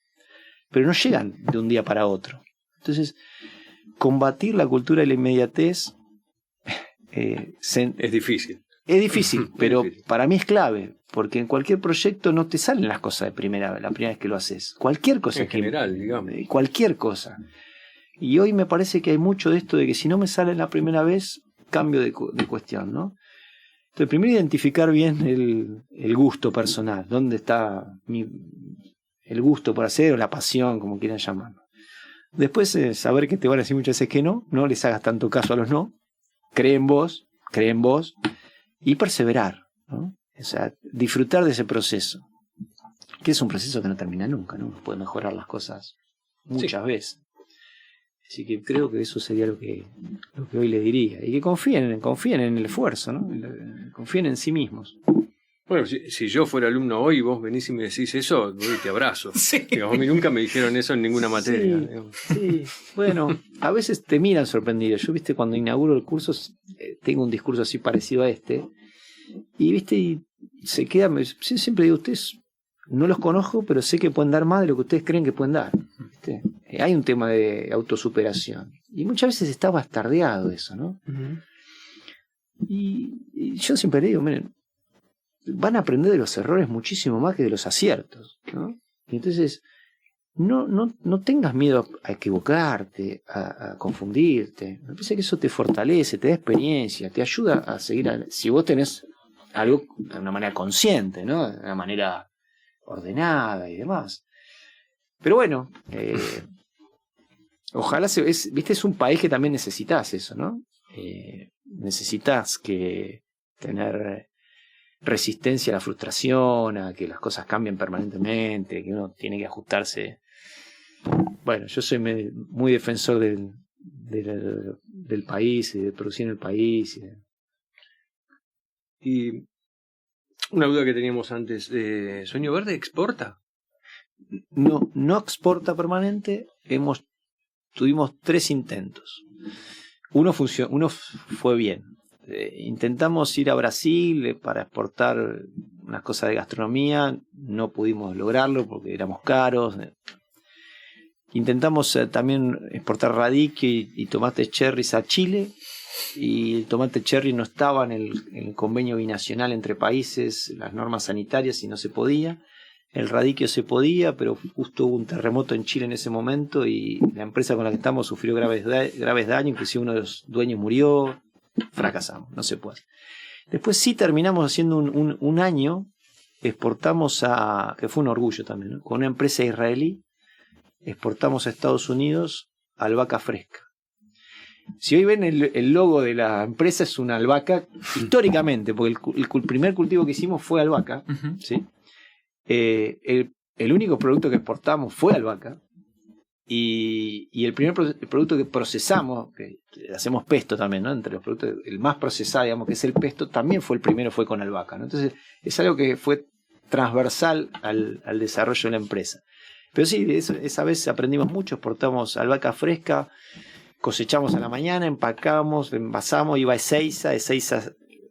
pero no llegan de un día para otro. Entonces, combatir la cultura de la inmediatez es difícil. Es difícil, pero difícil. Para mí es clave, porque en cualquier proyecto no te salen las cosas la primera vez que lo haces. Cualquier cosa. En general, digamos. Cualquier cosa. Y hoy me parece que hay mucho de esto de que si no me sale la primera vez, cambio de cuestión, ¿no? Entonces, primero identificar bien el gusto personal. ¿Dónde está el gusto por hacer o la pasión, como quieran llamarlo? Después, saber que te van a decir muchas veces que no les hagas tanto caso a los no. Cree en vos y perseverar, ¿no? O sea, disfrutar de ese proceso, que es un proceso que no termina nunca, ¿no? Puede mejorar las cosas muchas veces. Así que creo que eso sería lo que hoy le diría. Y que confíen en el esfuerzo, ¿no? Confíen en sí mismos. Bueno, si yo fuera alumno hoy y vos venís y me decís eso, te abrazo. Sí. Digamos, a mí nunca me dijeron eso en ninguna materia. Sí. Bueno, a veces te miran sorprendido. Yo, viste, cuando inauguro el curso, tengo un discurso así parecido a este. Y, viste, y se queda... Siempre digo, ustedes no los conozco, pero sé que pueden dar más de lo que ustedes creen que pueden dar. ¿Viste? Hay un tema de autosuperación. Y muchas veces está bastardeado eso, ¿no? Uh-huh. Y yo siempre le digo, miren, van a aprender de los errores muchísimo más que de los aciertos, ¿no? Y entonces, no tengas miedo a equivocarte, a confundirte. Me parece que eso te fortalece, te da experiencia, te ayuda a seguir. Si vos tenés algo de una manera consciente, ¿no? De una manera ordenada y demás. Pero bueno, ojalá viste, es un país que también necesitas eso, ¿no? Necesitas tener resistencia a la frustración, a que las cosas cambien permanentemente, que uno tiene que ajustarse. Bueno, yo soy muy defensor del país y de producir en el país. Y una duda que teníamos antes, ¿Sueño Verde exporta? No exporta permanente. Tuvimos 3 intentos. Uno fue bien. Intentamos ir a Brasil para exportar unas cosas de gastronomía, no pudimos lograrlo porque éramos caros. Intentamos también exportar radique y tomates cherries a Chile, y el tomate cherry no estaba en el convenio binacional entre países, las normas sanitarias, y no se podía. El radiquio se podía, pero justo hubo un terremoto en Chile en ese momento y la empresa con la que estamos sufrió graves daños, inclusive uno de los dueños murió. Fracasamos, no se puede. Después sí terminamos haciendo un año, exportamos que fue un orgullo también, ¿no? Con una empresa israelí, exportamos a Estados Unidos albahaca fresca. Si hoy ven el logo de la empresa, es una albahaca, históricamente, porque el primer cultivo que hicimos fue albahaca, Uh-huh. ¿sí? El único producto que exportamos fue albahaca. Y el primer producto que procesamos, que hacemos pesto también, ¿no? Entre los productos, el más procesado, digamos, que es el pesto, también fue fue con albahaca, ¿no? Entonces es algo que fue transversal al desarrollo de la empresa. Pero sí, esa vez aprendimos mucho, exportamos albahaca fresca, cosechamos a la mañana, empacamos, envasamos, iba a Ezeiza,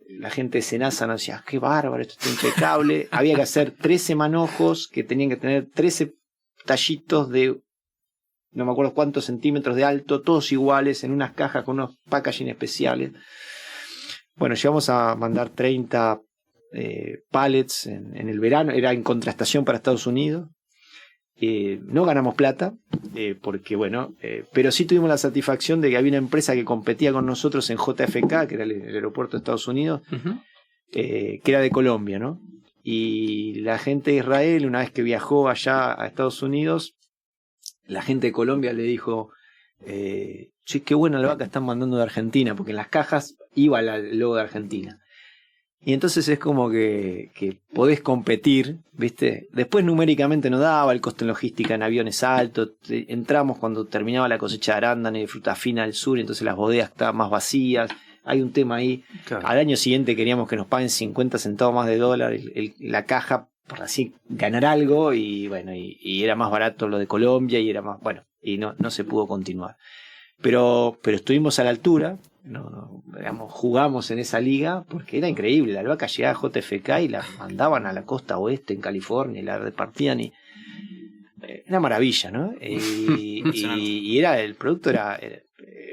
la gente de Senasa nos decía, qué bárbaro, esto está impecable. Había que hacer 13 manojos que tenían que tener 13 tallitos de no me acuerdo cuántos centímetros de alto, todos iguales, en unas cajas con unos packaging especiales. Bueno, llegamos a mandar 30 pallets en el verano, era en contraestación para Estados Unidos. No ganamos plata, porque bueno, pero sí tuvimos la satisfacción de que había una empresa que competía con nosotros en JFK, que era el aeropuerto de Estados Unidos, que era de Colombia, ¿no? Y la gente de Israel, una vez que viajó allá a Estados Unidos, la gente de Colombia le dijo, che, qué buena albahaca están mandando de Argentina, porque en las cajas iba el logo de Argentina. Y entonces es como que podés competir, ¿viste? Después numéricamente no daba, el costo en logística en avión es alto. Entramos cuando terminaba la cosecha de arándano y de fruta fina al sur, entonces las bodegas estaban más vacías. Hay un tema ahí. Claro. Al año siguiente queríamos que nos paguen 50 centavos más de dólar la caja, por así ganar algo, y bueno, y era más barato lo de Colombia, y era más, bueno, y no se pudo continuar. Pero estuvimos a la altura. Digamos, jugamos en esa liga porque era increíble. La albahaca llegaba a JFK y la mandaban a la costa oeste en California y la repartían, y era maravilla, ¿no? Y era, el producto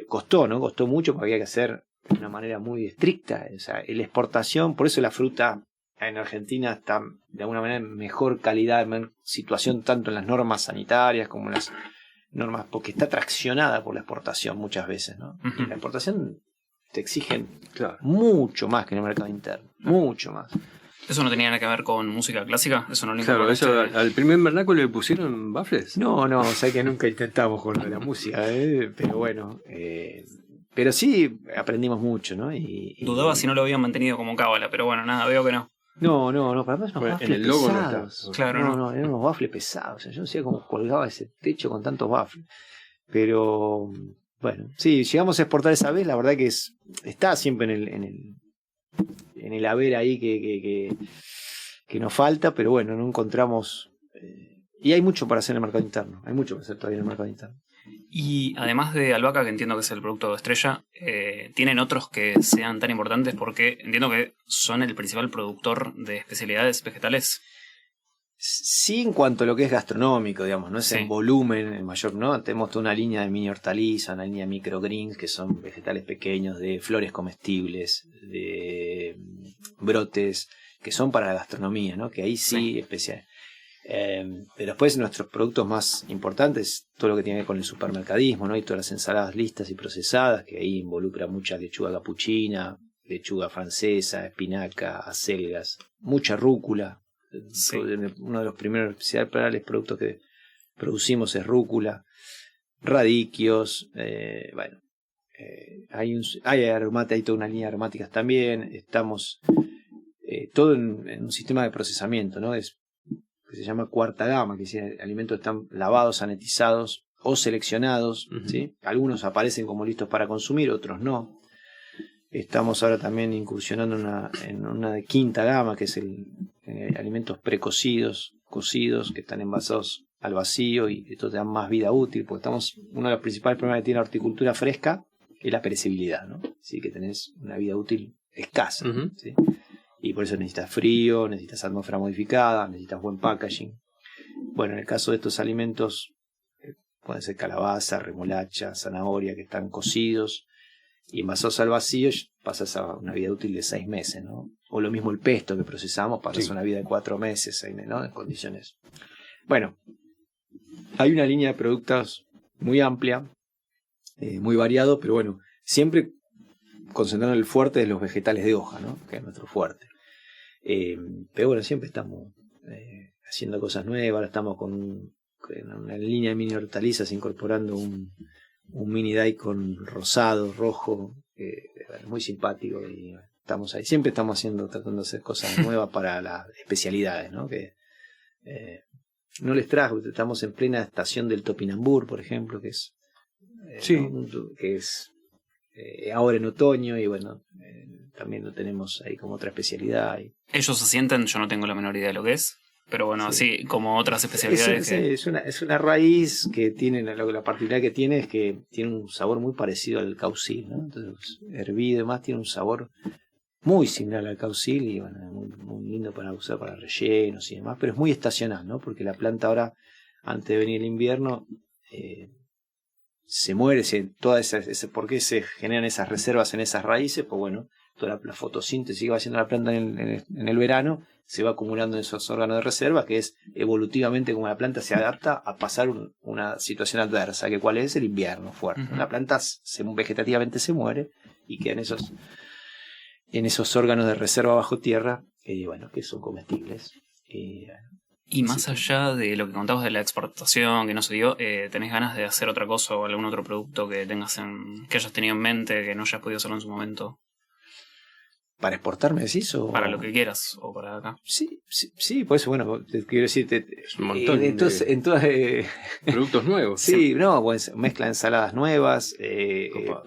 costó mucho, porque había que hacer de una manera muy estricta. O sea, la exportación, por eso la fruta en Argentina está de alguna manera en mejor calidad, en situación tanto en las normas sanitarias como en las normas, porque está traccionada por la exportación muchas veces, ¿no? Y la exportación te exigen mucho más que en el mercado interno, mucho más. ¿Eso no tenía nada que ver con música clásica? ¿Eso no le Claro, eso al primer vernáculo le pusieron baffles. No, o sea que nunca intentamos con lo de la música, pero bueno, pero sí aprendimos mucho, ¿no? Dudaba si no lo habían mantenido como cábala, pero bueno, nada, veo que no. No, para mí unos baffles en el logo pesados. No está. Claro, no, eran unos baffles pesados. O sea, yo no sé cómo colgaba ese techo con tantos baffles. Pero, bueno, sí, llegamos a exportar esa vez. La verdad que está siempre en el haber ahí que nos falta, pero bueno, no encontramos. Y hay mucho para hacer en el mercado interno. Hay mucho para hacer todavía en el mercado interno. Y además de albahaca, que entiendo que es el producto de estrella, ¿tienen otros que sean tan importantes? Porque entiendo que son el principal productor de especialidades vegetales. Sí, en cuanto a lo que es gastronómico, digamos, no es en volumen en mayor, ¿no? Tenemos toda una línea de mini hortalizas, una línea de microgreens, que son vegetales pequeños, de flores comestibles, de brotes, que son para la gastronomía, ¿no? Que ahí sí. Especial. Pero después nuestros productos más importantes, todo lo que tiene que ver con el supermercadismo, ¿no? Y todas las ensaladas listas y procesadas, que ahí involucra mucha lechuga capuchina, lechuga francesa, espinaca, acelgas, mucha rúcula. Uno de los primeros especiales productos que producimos es rúcula, radiquios, bueno, hay toda una línea de aromáticas también. Estamos todo en un sistema de procesamiento, ¿no? Que se llama cuarta gama, que si alimentos están lavados, sanitizados o seleccionados, ¿sí? Algunos aparecen como listos para consumir, otros no. Estamos ahora también incursionando en una de quinta gama, que es alimentos precocidos, cocidos, que están envasados al vacío, y esto te da más vida útil, porque uno de los principales problemas que tiene la horticultura fresca es la perecibilidad, ¿no? Así que tenés una vida útil escasa, ¿sí? Y por eso necesitas frío, necesitas atmósfera modificada, necesitas buen packaging. Bueno, en el caso de estos alimentos, pueden ser calabaza, remolacha, zanahoria, que están cocidos y envasados al vacío, pasas a una vida útil de 6 meses, ¿no? O lo mismo el pesto que procesamos, pasas a una vida de 4 meses, 6 meses, ¿no? En condiciones. Bueno, hay una línea de productos muy amplia, muy variado, pero bueno, siempre concentrando el fuerte de los vegetales de hoja, ¿no? Que es nuestro fuerte. Pero bueno, siempre estamos haciendo cosas nuevas. Ahora estamos con una línea de mini hortalizas, incorporando un mini daikon rosado, rojo, muy simpático, y estamos ahí. Siempre estamos tratando de hacer cosas nuevas para las especialidades, ¿no? Que no les trajo, estamos en plena estación del topinambur, por ejemplo, que es que es ahora en otoño, y bueno, también lo tenemos ahí como otra especialidad. Ellos asientan, yo no tengo la menor idea de lo que es, pero bueno, así como otras especialidades. Es una raíz que tiene, la particularidad que tiene es que tiene un sabor muy parecido al caucil, ¿no? Entonces, hervido y demás, tiene un sabor muy similar al caucil, y bueno, muy, muy lindo para usar para rellenos y demás, pero es muy estacional, ¿no? Porque la planta ahora, antes de venir el invierno, se muere, ¿por qué se generan esas reservas en esas raíces? Pues bueno, toda la fotosíntesis que va haciendo la planta en el verano, se va acumulando en esos órganos de reserva, que es evolutivamente como la planta se adapta a pasar una situación adversa, que cuál es el invierno fuerte. Uh-huh. La planta vegetativamente se muere y queda en esos órganos de reserva bajo tierra, que son comestibles. Y más allá de lo que contabas de la exportación que no se dio, ¿tenés ganas de hacer otra cosa o algún otro producto que que hayas tenido en mente, que no hayas podido hacerlo en su momento? ¿Para exportar me decís? O... Para lo que quieras, o para acá. Sí, por eso, bueno, te quiero decir, un montón de productos nuevos. Sí, no, pues mezcla de ensaladas nuevas,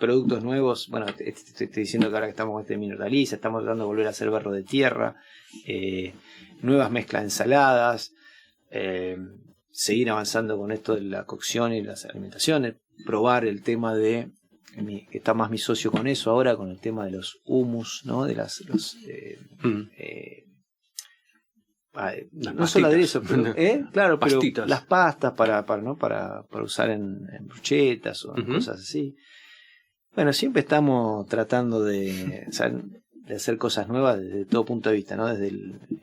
productos nuevos. Bueno, te estoy diciendo que ahora que estamos con este mineraliza, estamos tratando de volver a hacer berro de tierra, nuevas mezclas de ensaladas, seguir avanzando con esto de la cocción y las alimentaciones, probar el tema de... que está más mi socio con eso ahora, con el tema de los humus, ¿no? De no solo aderezo, pero claro, pero las pastas para usar en brochetas o en cosas así. Bueno, siempre estamos tratando de hacer cosas nuevas desde todo punto de vista, ¿no? Desde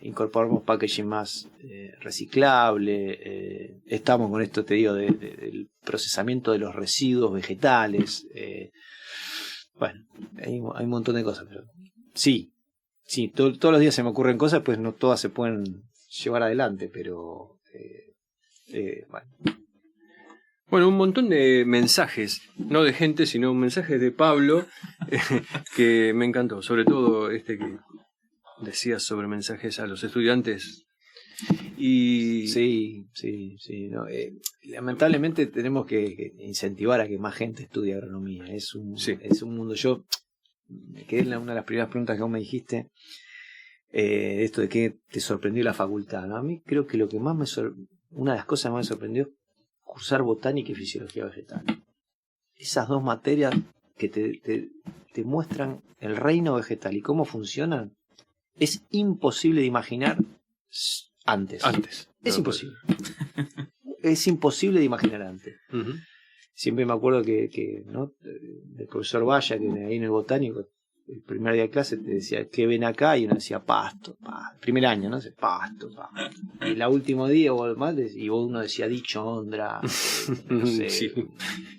incorporamos packaging más reciclable, estamos con esto, te digo, del procesamiento de los residuos vegetales. Bueno, hay un montón de cosas, pero sí, todos los días se me ocurren cosas, pues no todas se pueden llevar adelante, pero bueno. Bueno, un montón de mensajes, no de gente, sino un mensaje de Pablo que me encantó, sobre todo que decías sobre mensajes a los estudiantes. Y sí, no, lamentablemente tenemos que incentivar a que más gente estudie agronomía. Es un mundo. Yo me quedé en una de las primeras preguntas que vos me dijiste, esto de que te sorprendió la facultad, ¿no? A mí creo que lo que más una de las cosas que más me sorprendió cursar botánica y fisiología vegetal. Esas dos materias que te muestran el reino vegetal y cómo funcionan, es imposible de imaginar antes. Es imposible. Es imposible de imaginar antes. Uh-huh. Siempre me acuerdo que ¿no? del profesor Valla, que ahí en el botánico, el primer día de clase te decía, ¿qué ven acá? Y uno decía, pasto. El primer año, ¿no? Pasto. Y el último día y uno decía, dichondra. No sé. Sí.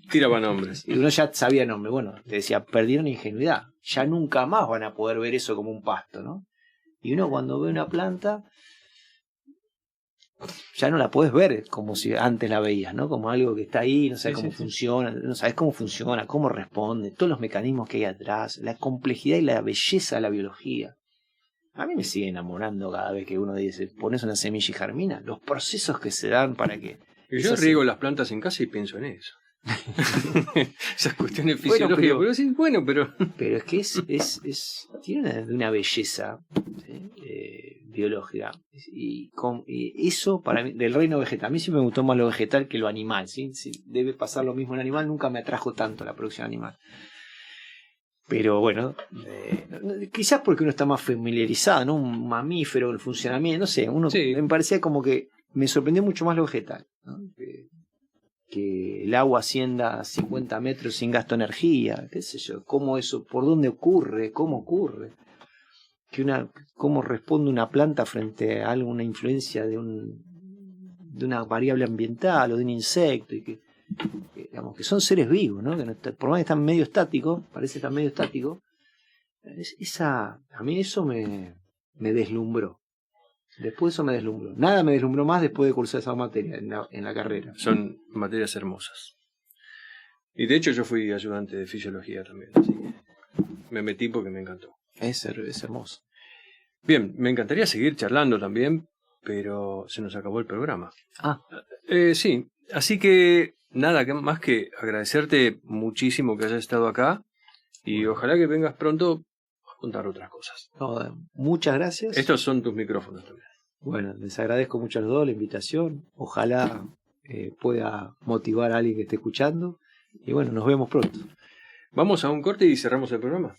Tiraba nombres. Y uno ya sabía nombres. Bueno, te decía, perdieron ingenuidad. Ya nunca más van a poder ver eso como un pasto, ¿no? Y uno cuando ve una planta, ya no la puedes ver como si antes la veías, ¿no? Como algo que está ahí, no sabes cómo funciona, no sabes cómo funciona, cómo responde, todos los mecanismos que hay atrás, la complejidad y la belleza de la biología. A mí me sigue enamorando cada vez que uno dice, pones una semilla y germina, los procesos que se dan para que... Yo riego las plantas en casa y pienso en eso. Esas cuestiones fisiológicas, pero es que tiene una belleza, ¿sí? Biológica, y eso para mí, del reino vegetal, a mí siempre me gustó más lo vegetal que lo animal, ¿sí? Si debe pasar lo mismo en el animal, nunca me atrajo tanto la producción animal, pero bueno, quizás porque uno está más familiarizado, ¿no? Un mamífero, el funcionamiento, no sé, me parecía como que me sorprendió mucho más lo vegetal, ¿no? Que el agua ascienda a 50 metros sin gasto de energía, qué sé yo, cómo eso, por dónde ocurre, cómo ocurre, cómo responde una planta frente a alguna influencia de una variable ambiental o de un insecto, y que digamos que son seres vivos, ¿no? Que por más que están medio estáticos, parece que están medio estáticos, a mí eso me deslumbró. Después eso me deslumbró. Nada me deslumbró más después de cursar esa materia en la carrera. Son materias hermosas. Y de hecho yo fui ayudante de fisiología también, así que me metí porque me encantó. Es hermoso. Bien, me encantaría seguir charlando también, pero se nos acabó el programa. Sí, así que nada más que agradecerte muchísimo que hayas estado acá y ojalá que vengas pronto a contar otras cosas. Muchas gracias. Estos son tus micrófonos también. Bueno, les agradezco mucho a los dos la invitación. Ojalá pueda motivar a alguien que esté escuchando. Y bueno, nos vemos pronto. Vamos a un corte y cerramos el programa.